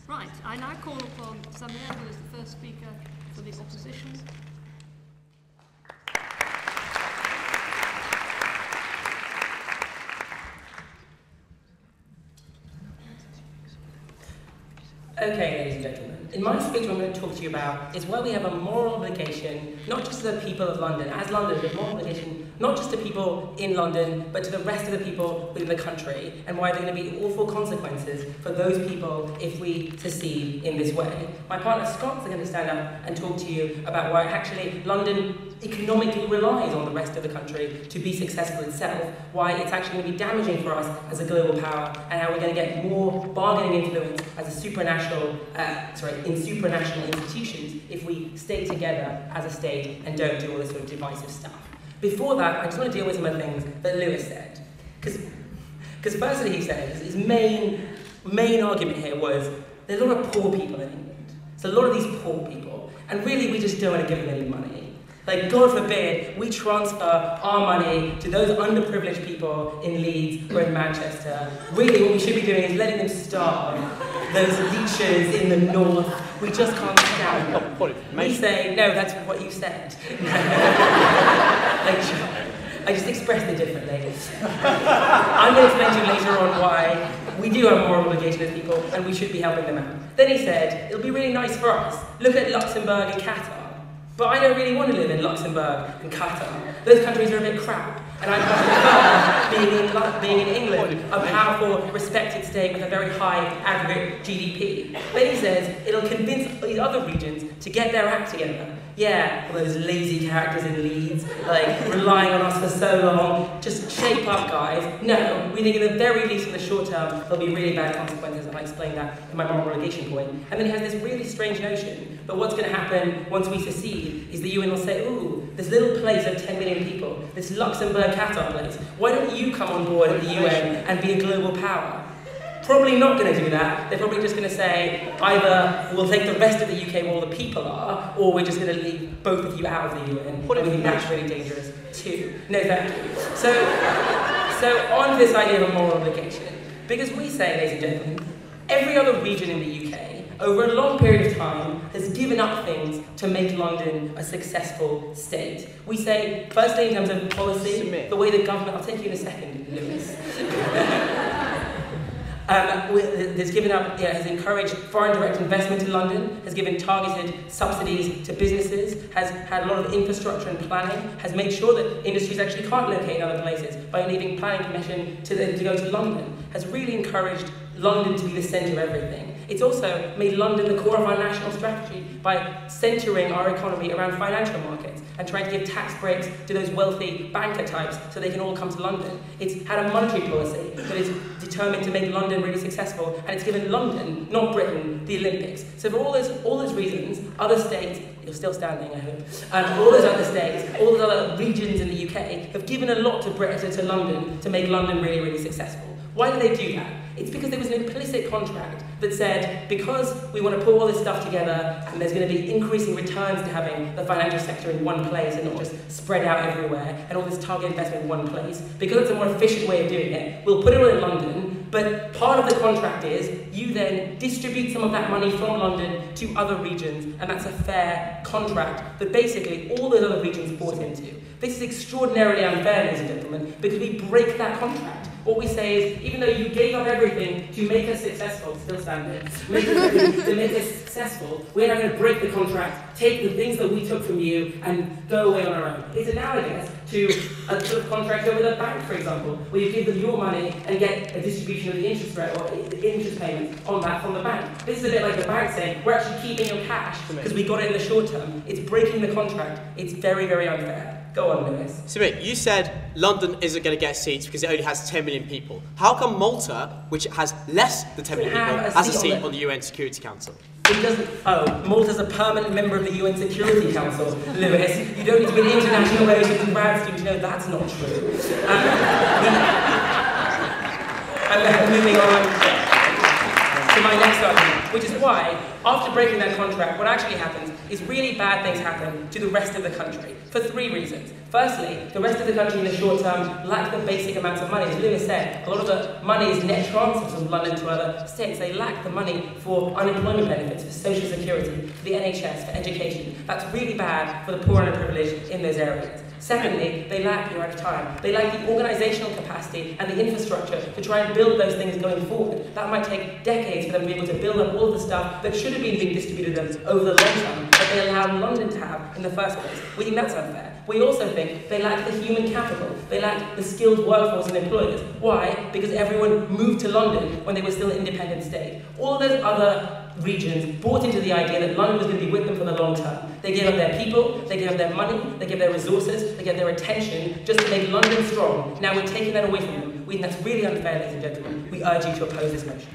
Right, I now call upon Samir, who is the first speaker for the opposition. Okay, ladies and gentlemen, in my speech what I'm going to talk to you about is why we have a moral obligation, not just to the people of London, as London, a moral obligation not just to people in London, but to the rest of the people within the country, and why there are going to be awful consequences for those people if we secede in this way. My partner Scott's going to stand up and talk to you about why actually London economically relies on the rest of the country to be successful itself, why it's actually going to be damaging for us as a global power, and how we're going to get more bargaining influence as a supranational institutions if we stay together as a state and don't do all this sort of divisive stuff. Before that, I just want to deal with some of the things that Lewis said. Because firstly he said, his main argument here was, there's a lot of poor people in England. So a lot of these poor people, and really we just don't want to give them any money. Like, God forbid, we transfer our money to those underprivileged people in Leeds or in Manchester. Really, what we should be doing is letting them starve. Those leechers in the north, we just can't stand them. We say, no, that's what you said. I just expressed it differently. I'm going to explain to you later on why we do have a moral obligation as people and we should be helping them out. Then he said, it'll be really nice for us. Look at Luxembourg and Qatar. But I don't really want to live in Luxembourg and Qatar. Those countries are a bit crap. And I prefer being in England, a powerful, respected state with a very high aggregate GDP. Then he says it'll convince these other regions to get their act together. Yeah, all those lazy characters in Leeds, like relying on us for so long, just shape up, guys. No, we think in the very least in the short term, there'll be really bad consequences, and I explained that in my moral obligation point. And then he has this really strange notion that what's going to happen once we secede is the UN will say, ooh, this little place of 10 million people, this Luxembourg-Qatar place, why don't you come on board at the UN and be a global power? Probably not going to do that. They're probably just going to say, either we'll take the rest of the UK where all the people are, or we're just going to leave both of you out of the UN. And we think that's really dangerous too. No, thank you. So on this idea of a moral obligation, because we say, ladies and gentlemen, every other region in the UK, over a long period of time, has given up things to make London a successful state. We say, firstly, in terms of policy, the way the government, I'll take you in a second, Lewis. Has encouraged foreign direct investment in London, has given targeted subsidies to businesses, has had a lot of infrastructure and planning, has made sure that industries actually can't locate in other places by leaving planning permission to go to London, has really encouraged London to be the centre of everything. It's also made London the core of our national strategy by centering our economy around financial markets and trying to give tax breaks to those wealthy banker types so they can all come to London. It's had a monetary policy that is determined to make London really successful, and it's given London, not Britain, the Olympics. So for all those reasons, other states, you're still standing, I hope, and all those other states, all those other regions in the UK have given a lot to Britain, to London, to make London really, really successful. Why do they do that? It's because there was an implicit contract that said, because we want to put all this stuff together and there's going to be increasing returns to having the financial sector in one place and not just spread out everywhere, and all this target investment in one place, because it's a more efficient way of doing it, we'll put it all in London, but part of the contract is you then distribute some of that money from London to other regions, and that's a fair contract that basically all those other regions bought into. This is extraordinarily unfair, ladies and gentlemen, because we break that contract. What we say is, even though you gave up everything to make us successful, still standing, to make us successful, we're now going to break the contract, take the things that we took from you, and go away on our own. It's analogous to a sort of contract with a bank, for example, where you give them your money and get a distribution of the interest rate or the interest payments on that from the bank. This is a bit like the bank saying, we're actually keeping your cash because we got it in the short term. It's breaking the contract. It's very, very unfair. Go on, Lewis. Sumit, you said London isn't going to get seats because it only has 10 million people. How come Malta, which has less than 10 million people, has a seat on the UN Security Council? It doesn't. Oh, Malta's a permanent member of the UN Security Council, Lewis. You don't need to be an international relations and grad student to know that's not true. I'm moving on to my next argument. Which is why, after breaking that contract, what actually happens is really bad things happen to the rest of the country, for 3 reasons. Firstly, the rest of the country in the short term lack the basic amounts of money. As Lewis said, a lot of the money is net transfers from London to other states. They lack the money for unemployment benefits, for social security, for the NHS, for education. That's really bad for the poor and privileged in those areas. Secondly, they lack, you're out of time, they lack the organisational capacity and the infrastructure to try and build those things going forward. That might take decades for them to be able to build up all of the stuff that should have been being distributed to them over the long term, that they allowed London to have in the first place. We think that's unfair. We also think they lack the human capital. They lack the skilled workforce and employers. Why? Because everyone moved to London when they were still an independent state. All those other regions bought into the idea that London was going to be with them for the long term. They gave up their people, they gave up their money, they gave their resources, they gave their attention just to make London strong. Now we're taking that away from them. We think that's really unfair, ladies and gentlemen. We urge you to oppose this motion.